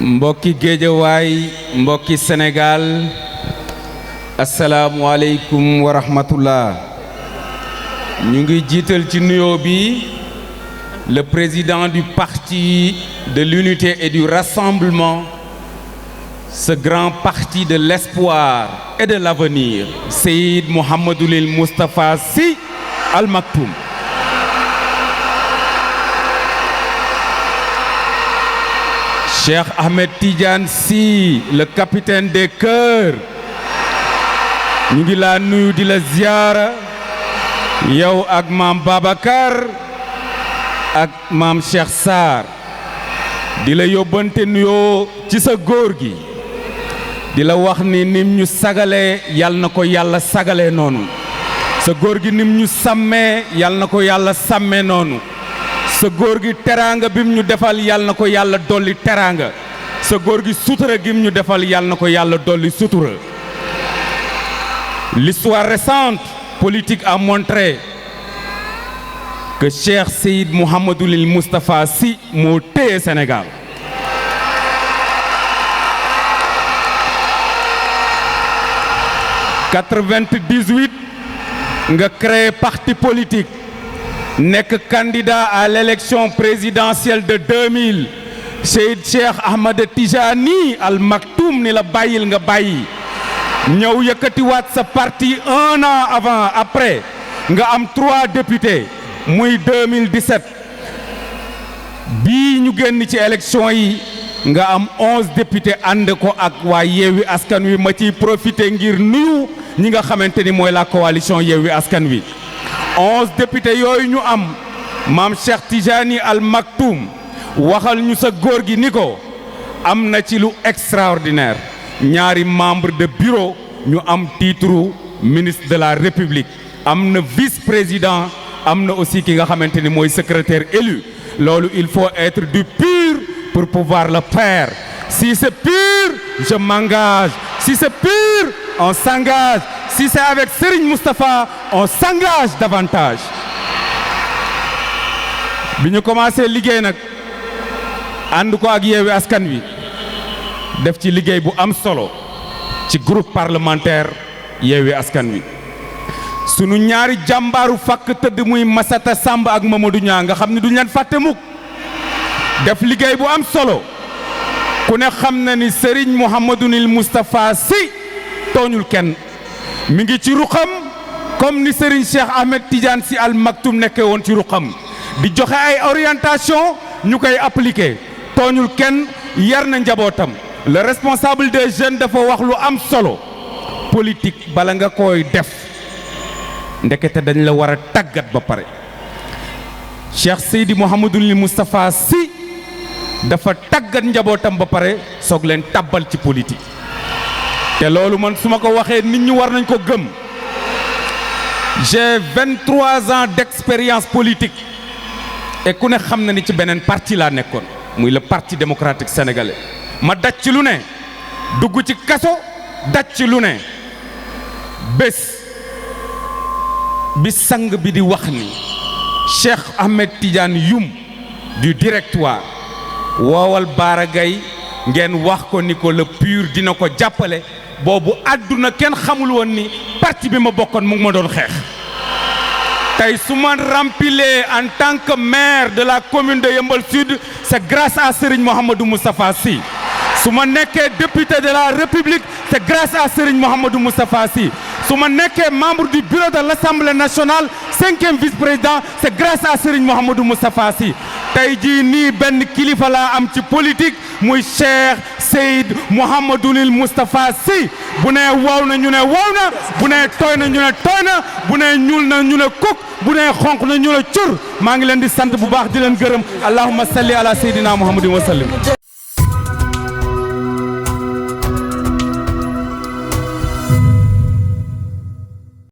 mbokki Géejawaay mbokki Sénégal asalaamualeykum wa rahmatullah ñu ngi jiital ci nuyoo bi le président du parti de l'unité et du rassemblement, ce grand parti de l'espoir et de l'avenir, Seyid Mouhamadoul Moustapha Sy Al Maktoum. Cheikh Ahmed Tidiane Sy, le capitaine des cœurs, ñu ngi laa nuyu di la ziyaara yow ak maam Babacar ak maam Cheikh Sarr di la yóbbante nuyoo ci sa góor gi di la wax ni nim ñu sagalee yal na ko yàlla sagalee noonu sa góor gi nim ñu sàmmee yal na ko yàlla sàmmee noonu sa góor gi teraanga bim ñu defal yal na ko yàlla dolli teraanga sa góor gi sutura gim ñu defal yal na ko yàlla dolli sutura. L'histoire récente politique a montré que Cheikh Seyid Mouhamadoul Moustapha Sy moo téye Sénégal. En 98 nga créé parti politique nekk candidat à l'élection présidentielle de 2000 Seyid Cheikh Ahmed Tijani Al Maktoum ni la bàyyil nga bàyyi. ñëw yëkkatiwaat sa parti un an avant après nga am 3 députés muy 2017 bii ñu génn ci élection yi nga am 11 députés ànd ko ak waa Yewwi Askan Wi ma ciy profité ngir nuyu ñi nga xamante ni mooy la coalition Yewwi Askan Wi 11 députés yooyu ñu am maam Cheikh Tijani Al Maktoum waxal ñu sa góor gi ni ko am na ci lu extraordinaire. ñaari membre de bureau ñu am titre ministre de la République am na vice-président am na aussi ki nga xamante ni mooy secrétaire élu loolu il faut être du pur pour pouvoir le faire si c'est pur je m'engage si c'est pur on s'engage si c'est avec Serigne Moustapha on s'engage davantage bi ñu commencé liggéey nag ànd ko ak Yewwi Askan Wi def ci liggéey bu am solo ci groupe parlementaire Yewwi Askan Wi sunu ñaari jàmbaaru fàkk tëdd muy Massata Samb ak Mamadou Niang nga xam ne duñ leen fàtte mukk def liggéey bu am solo ku ne xam na ni Serigne Mouhamadoul Moustapha Sy tooñul kenn mi ngi ci ruqam comme ni Serigne Cheikh Ahmed Tidiane Sy Al Maktoum nekkee woon ci ruqam di joxe ay orientation ñu koy appliquer tooñul kenn yar na njabootam. Le responsable des jeunes dafa wax lu am solo politique bala nga koy def ndekete dañ la war a tàggat ba pare Cheikh Seydi Mouhamadoul Moustapha Sy dafa tàggat njabootam ba pare soog leen tàbbal ci politique te loolu man su ma ko waxee nit ñi war nañ ko gëm j'ai 23 ans d'expérience politique et ku ne xam na ni ci beneen parti laa nekkoon muy le parti démocratique sénégalais. ma daj ci lu ne dugg ci kaso daj ci lu ne bés bi sang bi di wax ni Cheikh Ahmed Tidiane Youm du directoire woowal Bara Gaye ngeen wax ko ni ko le PUR dina ko jàppale boobu àdduna kenn xamul woon ni parti bi ma bokkoon mu ngi ma doon xeex tey su ma rempilé en tant que maire de la commune de Yeumbeul Sud c'est grâce à Serigne Mouhamadoul Moustapha Sy su ma nekkee député de la République c'est grâce à Serigne Mouhamadoul Moustapha Sy su ma nekkee membre du bureau de l'Assemblée nationale 5e vice-président c'est grâce à Serigne Mouhamadoul Moustapha Sy tey jii nii benn kilifa laa am ci politique muy Cheikh Seyid Mouhamadoul Moustapha Sy bu nee wow na ñu ne wow na bu nee tooy na ñu ne tooy na bu nee ñuul na ñu ne kuk bu nee xonq na ñu ne cur maa ngi leen di sant bu baax di leen gërëm allahumma salli ala sayyidina Muhammadin wa sallim